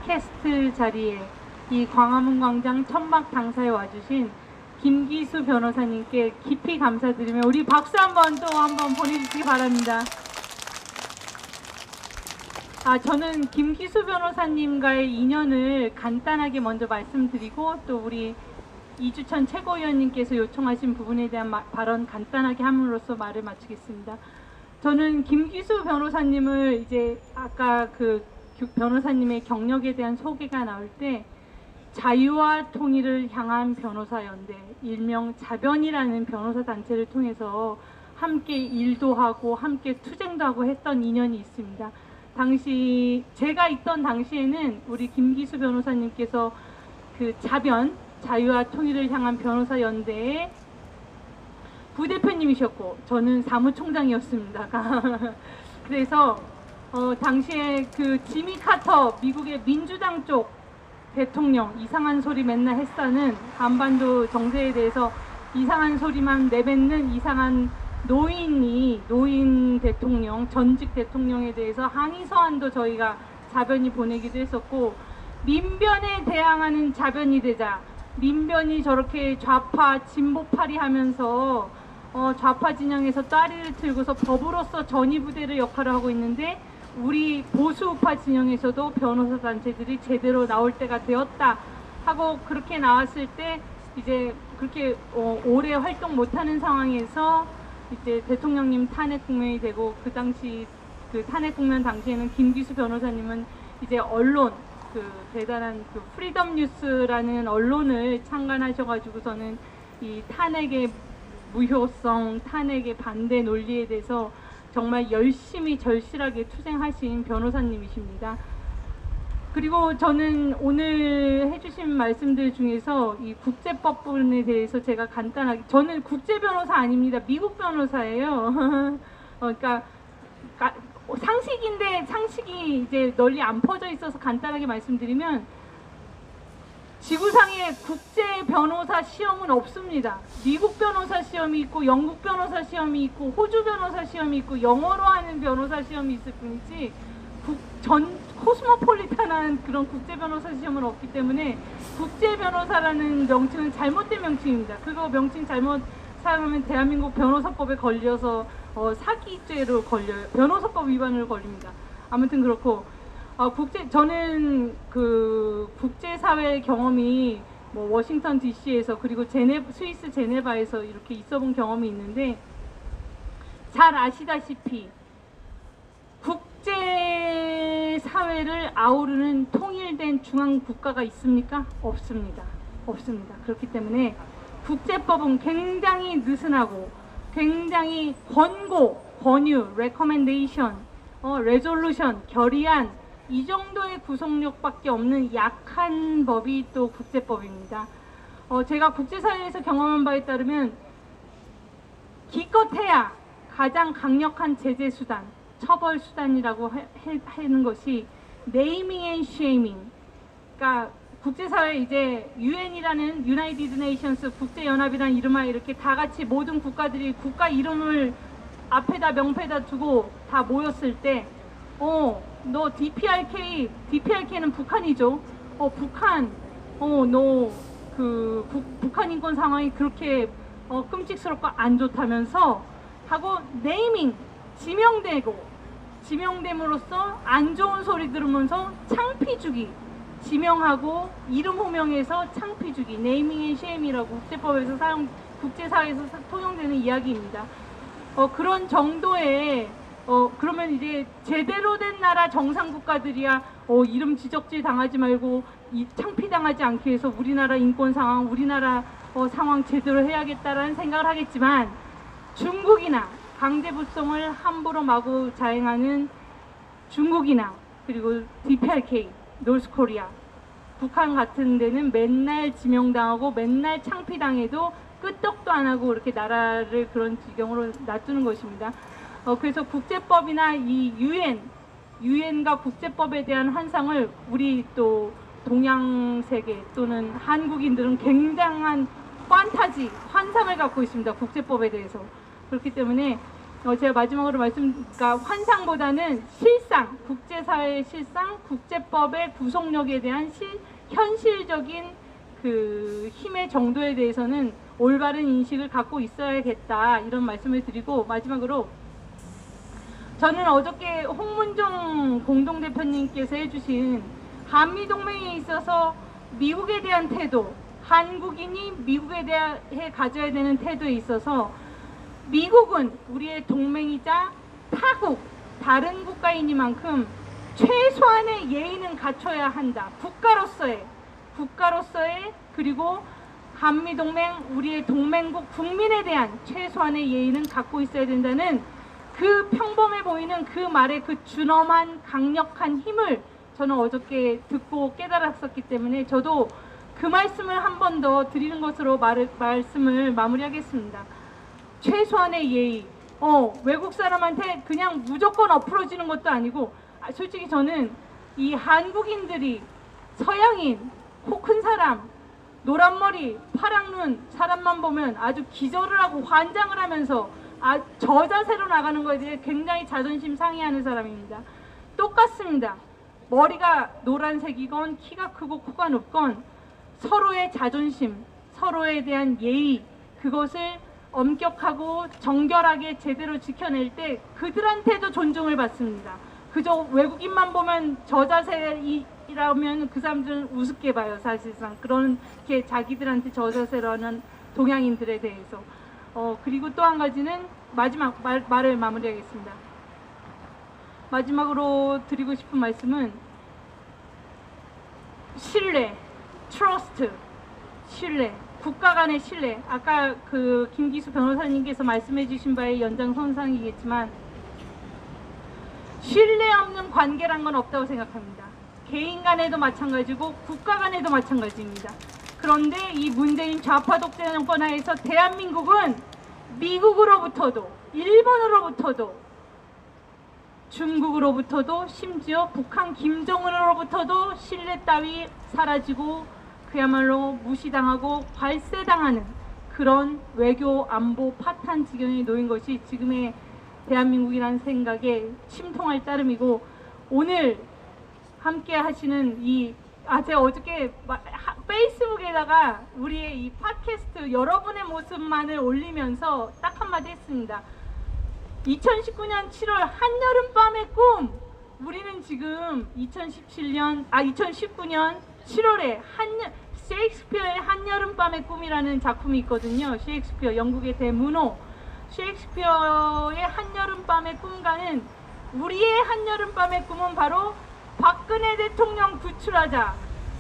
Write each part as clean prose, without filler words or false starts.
팟캐스트 자리에 이 광화문 광장 천막 당사에 와주신 김기수 변호사님께 깊이 감사드리며 우리 박수 한번 보내주시기 바랍니다. 저는 김기수 변호사님과의 인연을 간단하게 먼저 말씀드리고 또 우리 이주천 최고위원님께서 요청하신 부분에 대한 발언 간단하게 함으로써 말을 마치겠습니다. 저는 김기수 변호사님을 이제 아까 그 변호사님의 경력에 대한 소개가 나올 때 자유와 통일을 향한 변호사연대, 일명 자변이라는 변호사 단체를 통해서 함께 일도 하고 함께 투쟁도 하고 했던 인연이 있습니다. 당시 제가 있던 당시에는 우리 김기수 변호사님께서 그 자변, 자유와 통일을 향한 변호사연대의 부대표님이셨고 저는 사무총장이었습니다. 그래서 당시에 그 지미 카터 미국의 민주당 쪽 대통령 이상한 소리 맨날 했다는 한반도 정세에 대해서 이상한 소리만 내뱉는 이상한 노인 대통령, 전직 대통령에 대해서 항의 서한도 저희가 자변이 보내기도 했었고, 민변에 대항하는 자변이 되자, 민변이 저렇게 좌파 진보파리 하면서 좌파 진영에서 따리를 틀고서 법으로서 전위부대를 역할을 하고 있는데 우리 보수우파 진영에서도 변호사 단체들이 제대로 나올 때가 되었다 하고 그렇게 나왔을 때 이제 그렇게 오래 활동 못하는 상황에서 이제 대통령님 탄핵 국면이 되고 그 당시 그 탄핵 국면 당시에는 김기수 변호사님은 이제 언론 그 대단한 그 프리덤 뉴스라는 언론을 창간하셔가지고서는 이 탄핵의 무효성, 탄핵의 반대 논리에 대해서 정말 열심히 절실하게 투쟁하신 변호사님이십니다. 그리고 저는 오늘 해주신 말씀들 중에서 이 국제법 부분에 대해서 제가 간단하게, 저는 국제 변호사 아닙니다. 미국 변호사예요. 그러니까 상식인데 상식이 이제 널리 안 퍼져 있어서 간단하게 말씀드리면 지구상에 국제 변호사 시험은 없습니다. 미국 변호사 시험이 있고 영국 변호사 시험이 있고 호주 변호사 시험이 있고 영어로 하는 변호사 시험이 있을 뿐이지 코스모폴리탄한 그런 국제 변호사 시험은 없기 때문에 국제 변호사라는 명칭은 잘못된 명칭입니다. 그거 명칭 잘못 사용하면 대한민국 변호사법에 걸려서 사기죄로 걸려요. 변호사법 위반으로 걸립니다. 아무튼 그렇고 저는 그 국제사회 경험이 뭐 워싱턴 DC에서 그리고 스위스 제네바에서 이렇게 있어본 경험이 있는데 잘 아시다시피 국제사회를 아우르는 통일된 중앙국가가 있습니까? 없습니다. 없습니다. 그렇기 때문에 국제법은 굉장히 느슨하고 굉장히 권유, recommendation, resolution, 결의안 이 정도의 구속력밖에 없는 약한 법이 또 국제법입니다. 제가 국제사회에서 경험한 바에 따르면 기껏해야 가장 강력한 제재 수단, 처벌 수단이라고 하는 것이 네이밍 앤 쉐이밍. 그러니까 국제사회 이제 UN이라는 유나이티드 네이션스 국제연합이라는 이름하에 이렇게 다 같이 모든 국가들이 국가 이름을 앞에다 명패에다 두고 다 모였을 때 너 DPRK는 북한이죠. 북한, 너 그 북한 인권 상황이 그렇게 끔찍스럽고 안 좋다면서 하고 네이밍, 지명됨으로써 안 좋은 소리 들으면서 창피 주기, 지명하고 이름 호명해서 창피 주기, 네이밍 앤 쉐임이라고 국제법에서 국제사회에서 통용되는 이야기입니다. 그런 정도의 그러면 이제 제대로 된 나라 정상국가들이야 이름 지적질 당하지 말고 창피당하지 않기 위해서 우리나라 인권 상황, 우리나라 상황 제대로 해야겠다라는 생각을 하겠지만 중국이나 강제부송을 함부로 마구 자행하는 중국이나 그리고 DPRK, 노스코리아, 북한 같은 데는 맨날 지명당하고 맨날 창피당해도 끄떡도 안 하고 이렇게 나라를 그런 지경으로 놔두는 것입니다. 그래서 국제법이나 이 유엔과 국제법에 대한 환상을 우리 또 동양 세계 또는 한국인들은 굉장한 환상을 갖고 있습니다. 국제법에 대해서. 그렇기 때문에 제가 마지막으로 그러니까 환상보다는 실상, 국제사회의 실상, 국제법의 구속력에 대한 현실적인 그 힘의 정도에 대해서는 올바른 인식을 갖고 있어야겠다, 이런 말씀을 드리고, 마지막으로 저는 어저께 홍문종 공동대표님께서 해주신 한미동맹에 있어서 미국에 대한 태도, 한국인이 미국에 대해 가져야 되는 태도에 있어서 미국은 우리의 동맹이자 타국, 다른 국가이니만큼 최소한의 예의는 갖춰야 한다. 국가로서의 그리고 한미동맹, 우리의 동맹국 국민에 대한 최소한의 예의는 갖고 있어야 된다는 그 평범해 보이는 그 말의 그 준엄한 강력한 힘을 저는 어저께 듣고 깨달았었기 때문에 저도 그 말씀을 한 번 더 드리는 것으로 말씀을 마무리하겠습니다. 최소한의 예의. 외국 사람한테 그냥 무조건 엎어지는 것도 아니고, 솔직히 저는 이 한국인들이 서양인, 코 큰 사람, 노란 머리, 파란 눈 사람만 보면 아주 기절을 하고 환장을 하면서 저 자세로 나가는 거에 대해 굉장히 자존심 상해하는 사람입니다. 똑같습니다. 머리가 노란색이건 키가 크고 코가 높건 서로의 자존심, 서로에 대한 예의, 그것을 엄격하고 정결하게 제대로 지켜낼 때 그들한테도 존중을 받습니다. 그저 외국인만 보면 저 자세라면 그 사람들은 우습게 봐요. 사실상 그렇게 자기들한테 저 자세로 하는 동양인들에 대해서. 그리고 또 한 가지는 마지막 말을 마무리하겠습니다. 마지막으로 드리고 싶은 말씀은 신뢰, 트러스트, 신뢰, 국가 간의 신뢰. 아까 그 김기수 변호사님께서 말씀해 주신 바의 연장선상이겠지만 신뢰 없는 관계란 건 없다고 생각합니다. 개인 간에도 마찬가지고 국가 간에도 마찬가지입니다. 그런데 이 문재인 좌파 독재 정권 하에서 대한민국은 미국으로부터도, 일본으로부터도, 중국으로부터도, 심지어 북한 김정은으로부터도 신뢰 따위 사라지고 그야말로 무시당하고 발세당하는 그런 외교 안보 파탄 지경에 놓인 것이 지금의 대한민국이라는 생각에 심통할 따름이고, 오늘 함께 하시는 제가 어저께 페이스북에다가 우리의 이 팟캐스트 여러분의 모습만을 올리면서 딱 한마디 했습니다. 2019년 7월 한여름밤의 꿈. 우리는 지금 2019년 7월에 셰익스피어의 한여름밤의 꿈이라는 작품이 있거든요. 셰익스피어, 영국의 대문호 셰익스피어의 한여름밤의 꿈과는 우리의 한여름밤의 꿈은 바로 박근혜 대통령 구출하자,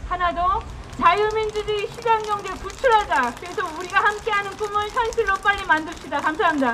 하나 더 자유민주주의 시장경제 구출하자. 그래서 우리가 함께하는 꿈을 현실로 빨리 만듭시다. 감사합니다.